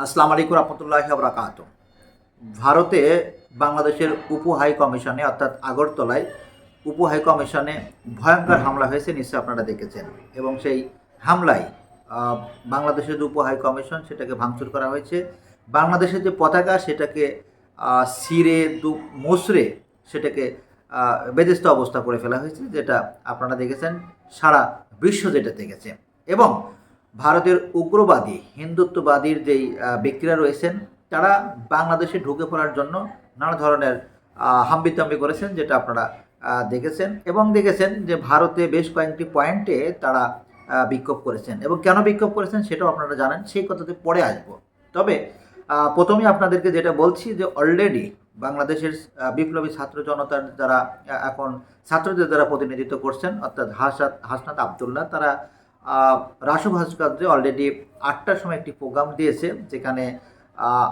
আসসালামু আলাইকুম রহমতুল্লাহি ওয়া বারাকাতুহু। ভারতে বাংলাদেশের উপ হাই কমিশনে অর্থাৎ আগরতলায় উপ হাই কমিশনে ভয়ঙ্কর হামলা হয়েছে, নিশ্চয়ই আপনারা দেখেছেন। এবং সেই হামলায় বাংলাদেশের যে উপ হাই কমিশন সেটাকে ভাঙচুর করা হয়েছে। বাংলাদেশের যে পতাকা সেটাকে ছিঁড়ে মুচড়ে সেটাকে বেদেস্ত অবস্থা করে ফেলা হয়েছে, যেটা আপনারা দেখেছেন, সারা বিশ্ব যেটা দেখেছে। এবং ভারতের উগ্রবাদী হিন্দুত্ববাদীর যেই ব্যক্তিরা রয়েছেন তারা বাংলাদেশে ঢুকে পড়ার জন্য নানা ধরনের হাম্বিতম্বি করেছেন, যেটা আপনারা দেখেছেন। এবং দেখেছেন যে ভারতে বেশ কয়েকটি পয়েন্টে তারা বিক্ষোভ করেছেন, এবং কেন বিক্ষোভ করেছেন সেটাও আপনারা জানেন, সেই কথাতে পরে আসব। তবে প্রথমে আপনাদেরকে যেটা বলছি যে অলরেডি বাংলাদেশের বিপ্লবী ছাত্র জনতার যারা এখন ছাত্রদের যারা প্রতিনিধিত্ব করছেন, অর্থাৎ হাসনাত আবদুল্লাহ, তারা রাসু ভাস্কর্যে অলরেডি 8টার সময় একটি প্রোগ্রাম দিয়েছে, যেখানে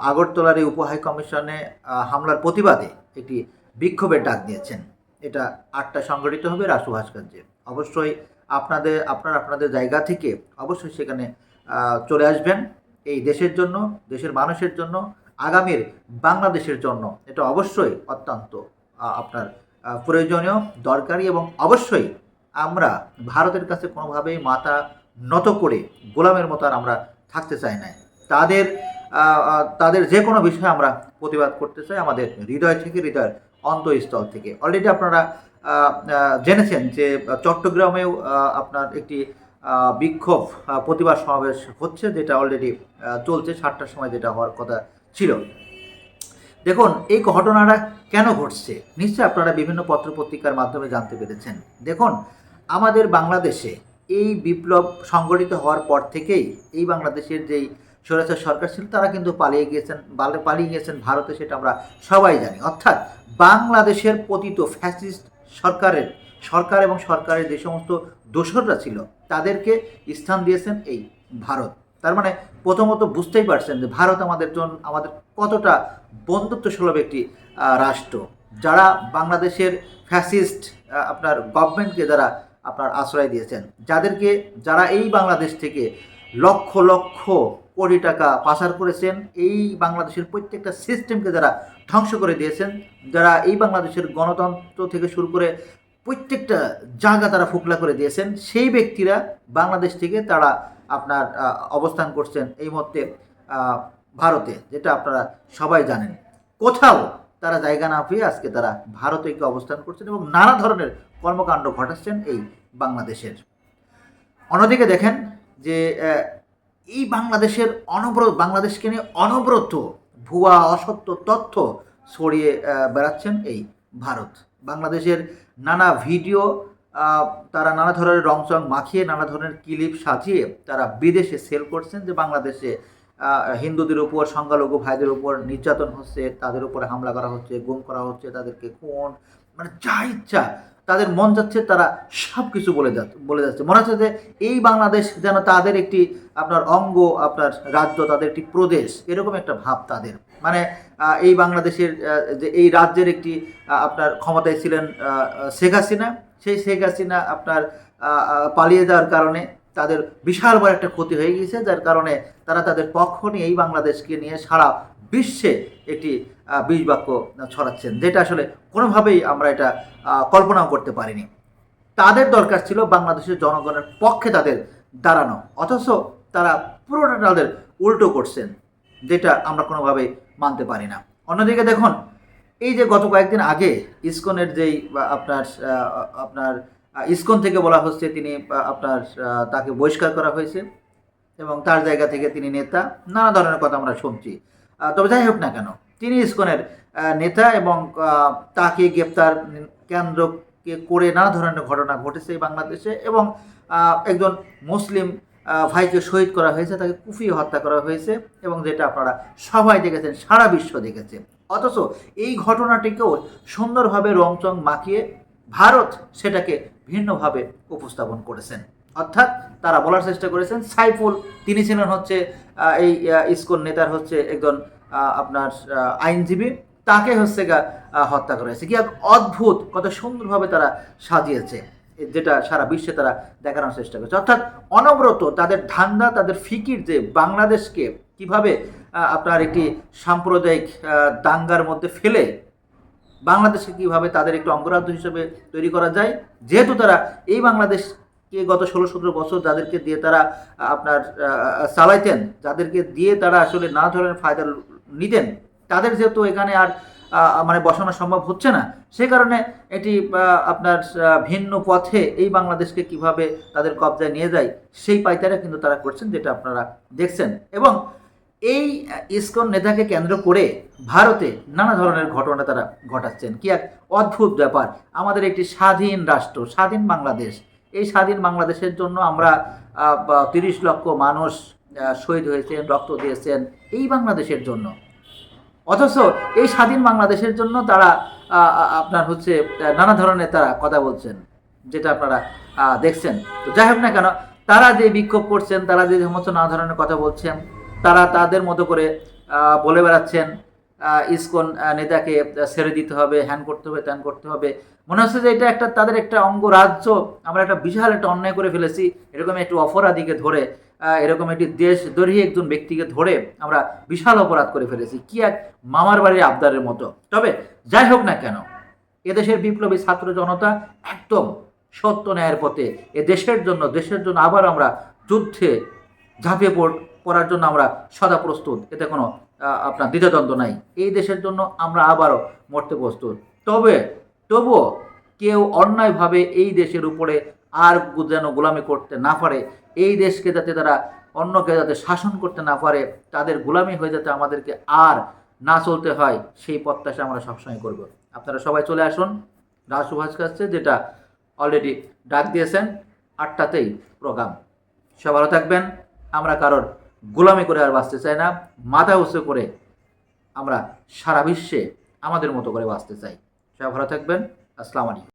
আগরতলার এই উপ হাই কমিশনে হামলার প্রতিবাদে একটি বিক্ষোভের ডাক দিয়েছেন। এটা 8টায় সংগঠিত হবে রাসু ভাস্কর্যে। অবশ্যই আপনাদের জায়গা থেকে অবশ্যই সেখানে চলে আসবেন। এই দেশের জন্য, দেশের মানুষের জন্য, আগামীর বাংলাদেশের জন্য এটা অবশ্যই অত্যন্ত আপনার প্রয়োজনীয়, দরকারি। এবং অবশ্যই আমরা ভারতের কাছে কোনোভাবেই মাথা নত করে গোলামের মতো আর আমরা থাকতে চাই না। তাদের তাদের যে কোনো বিষয়ে আমরা প্রতিবাদ করতে চাই আমাদের হৃদয় থেকে, হৃদয়ের অন্তঃস্থল থেকে। অলরেডি আপনারা জেনেছেন যে চট্টগ্রামেও আপনার একটি বিক্ষোভ প্রতিবাদ সমাবেশ হচ্ছে, যেটা অলরেডি চলছে। 7টার সময় যেটা হওয়ার কথা ছিল। দেখুন, এই ঘটনাটা কেন ঘটছে নিশ্চয়ই আপনারা বিভিন্ন পত্রপত্রিকার মাধ্যমে জানতে পেরেছেন। দেখুন, আমাদের বাংলাদেশে এই বিপ্লব সংগঠিত হওয়ার পর থেকেই এই বাংলাদেশের যেই স্বৈরাচার সরকার ছিল তারা কিন্তু পালিয়ে গিয়েছেন ভারতে, সেটা আমরা সবাই জানি। অর্থাৎ বাংলাদেশের পতিত ফ্যাসিস্ট সরকার এবং সরকারের যে সমস্ত দোসররা ছিল তাদেরকে স্থান দিয়েছেন এই ভারত। তার মানে প্রথমত বুঝতেই পারছেন যে ভারত আমাদের কতটা বন্ধুত্বসুলভ একটি রাষ্ট্র, যারা বাংলাদেশের ফ্যাসিস্ট আপনার গভর্নমেন্টকে যারা আপনার আশ্রয় দিয়েছেন, যারা এই বাংলাদেশ থেকে লক্ষ লক্ষ কোটি টাকা পাচার করেছেন, এই বাংলাদেশের প্রত্যেকটা সিস্টেমকে যারা ধ্বংস করে দিয়েছেন, যারা এই বাংলাদেশের গণতন্ত্র থেকে শুরু করে প্রত্যেকটা জায়গা তারা ফুকলা করে দিয়েছেন, সেই ব্যক্তিরা বাংলাদেশ থেকে তারা আপনার অবস্থান করছেন এই মুহূর্তে ভারতে, যেটা আপনারা সবাই জানেন। কোথাও তারা জায়গা না পেয়ে আজকে তারা ভারতে গিয়ে অবস্থান করছেন এবং নানা ধরনের কর্মকাণ্ড ঘটাচ্ছেন এই বাংলাদেশের। অন্যদিকে দেখেন যে এই বাংলাদেশকে নিয়ে অনবরত ভুয়া অসত্য তথ্য ছড়িয়ে বেড়াচ্ছেন এই ভারত। বাংলাদেশের নানা ভিডিও তারা নানা ধরনের রংচং মাখিয়ে, নানা ধরনের ক্লিপ সাজিয়ে তারা বিদেশে সেল করছেন, যে বাংলাদেশে হিন্দুদের উপর, সংখ্যালঘু ভাইদের উপর নির্যাতন হচ্ছে, তাদের উপরে হামলা করা হচ্ছে, গুম করা হচ্ছে, তাদেরকে খুন, মানে যা ইচ্ছা তাদের মন যাচ্ছে তারা সব কিছু বলে যাচ্ছে। মনে হচ্ছে যে এই বাংলাদেশ যেন তাদের একটি আপনার অঙ্গ, আপনার রাজ্য, তাদের একটি প্রদেশ, এরকম একটা ভাব তাদের। মানে এই বাংলাদেশের যে এই রাজ্যের একটি আপনার ক্ষমতায় ছিলেন শেখ হাসিনা, সেই শেখ হাসিনা আপনার পালিয়ে যাওয়ার কারণে তাদের বিশাল বড় একটা ক্ষতি হয়ে গিয়েছে, যার কারণে তারা তাদের পক্ষ নিয়ে এই বাংলাদেশকে নিয়ে সারা বিশ্বে একটি বিষ বাক্য ছড়াচ্ছেন, যেটা আসলে কোনোভাবেই আমরা এটা কল্পনাও করতে পারিনি। তাদের দরকার ছিল বাংলাদেশের জনগণের পক্ষে তাদের দাঁড়ানো, অথচ তারা পুরোটা তাদের উল্টো করছেন, যেটা আমরা কোনোভাবেই মানতে পারি না। অন্যদিকে দেখুন, এই যে গত কয়েকদিন আগে ইসকনের যেই আপনার ইসকন থেকে বলা হচ্ছে তিনি তাকে বহিষ্কার করা হয়েছে এবং তার জায়গা থেকে তিনি নেতা, নানা ধরনের কথা আমরা শুনছি। তবে যাই হোক না কেন, তিনি ইসকনের নেতা এবং তাকে গ্রেপ্তার কেন্দ্রকে করে নানা ধরনের ঘটনা ঘটেছে বাংলাদেশে। এবং একজন মুসলিম ভাইকে শহীদ করা হয়েছে, তাকে কুপিয়ে হত্যা করা হয়েছে, এবং যেটা আপনারা সবাই দেখেছেন, সারা বিশ্ব দেখেছে। অথচ এই ঘটনাটিকেও সুন্দরভাবে রংচং মাখিয়ে ভারত সেটাকে ভিন্নভাবে উপস্থাপন করেছেন। অর্থাৎ তারা বলার চেষ্টা করেছেন সাইফুল তিনি ছিলেন হচ্ছে এই ইসকন নেতার হচ্ছে একজন আপনার আইনজীবী, তাকে হচ্ছে হত্যা করা হয়েছে। কি অদ্ভুত, কত সুন্দরভাবে তারা সাজিয়েছে, যেটা সারা বিশ্বে তারা দেখানোর চেষ্টা করছে। অর্থাৎ অনবরত তাদের ধান্দা, তাদের ফিকির যে বাংলাদেশকে কিভাবে আপনার একটি সাম্প্রদায়িক দাঙ্গার মধ্যে ফেলে বাংলাদেশকে কিভাবে তাদের একটু অঙ্গরাজ্য হিসেবে তৈরি করা যায়, যেহেতু তারা এই বাংলাদেশকে গত 16-17 বছর যাদেরকে দিয়ে তারা আপনার চালাইতেন, যাদেরকে দিয়ে তারা আসলে নানা ধরনের ফায়দা নিতেন, তাদের যেহেতু এখানে আর মানে বসানো সম্ভব হচ্ছে না, সেই কারণে এটি আপনার ভিন্ন পথে এই বাংলাদেশকে কিভাবে তাদের কবজায় নিয়ে যায় সেই পাইতারা কিন্তু তারা করছেন, যেটা আপনারা দেখছেন। এবং এই ইসকন নেতাকে কেন্দ্র করে ভারতে নানা ধরনের ঘটনা তারা ঘটাচ্ছেন। কি এক অদ্ভুত ব্যাপার! আমাদের একটি স্বাধীন রাষ্ট্র, স্বাধীন বাংলাদেশ, এই স্বাধীন বাংলাদেশের জন্য আমরা 30 লক্ষ মানুষ শহীদ হয়েছেন, রক্ত দিয়েছেন এই বাংলাদেশের জন্য। অথচ এই স্বাধীন বাংলাদেশের জন্য তারা আপনার হচ্ছে নানা ধরনের তারা কথা বলছেন, যেটা আপনারা দেখছেন। তো যাই হোক না কেন, তারা যে বিক্ষোভ করছেন, তারা যে সমস্ত নানা ধরনের কথা বলছেন, তারা তাদের মতো করে বলে বেড়াচ্ছেন ইসকন নেতাকে ছেড়ে দিতে হবে, হ্যান করতে হবে, ত্যান করতে হবে। মনে হচ্ছে যে এটা একটা তাদের একটা অঙ্গরাজ্য, আমরা একটা বিশাল একটা অন্যায় করে ফেলেছি, এরকম একটি অপরাধীকে ধরে, এরকম একটি দেশদ্রোহী একজন ব্যক্তিকে ধরে আমরা বিশাল অপরাধ করে ফেলেছি, কি এক মামার বাড়ির আবদারের মতো। তবে যাই হোক না কেন, এদেশের বিপ্লবী ছাত্র জনতা একদম সত্য ন্যায়ের পথে দেশের জন্য আবার আমরা যুদ্ধে ঝাঁপিয়ে পড়ার জন্য আমরা সদা প্রস্তুত, এতে কোনো আপনার দ্বিধাদ্বন্দ্ব নাই। এই দেশের জন্য আমরা আবারও মরতে প্রস্তুত। তবুও কেউ অন্যায়ভাবে এই দেশের উপরে আর যেন গোলামি করতে না পারে, এই দেশকে যাতে তারা অন্যকে যাতে শাসন করতে না পারে, তাদের গোলামি হয়ে যাতে আমাদেরকে আর না চলতে হয়, সেই প্রত্যাশা আমরা সবসময় করব। আপনারা সবাই চলে আসুন রাজসুভাষ কাছে, যেটা অলরেডি ডাক দিয়েছেন 8টাতেই প্রোগ্রাম। সব ভালো থাকবেন। আমরা কারোর গোলামি করে আর বাঁচতে চাই না, মাথা উঁচু করে আমরা সারা বিশ্বে আমাদের মতো করে বাঁচতে চাই। সবাই ভালো থাকবেন। আসসালামু আলাইকুম।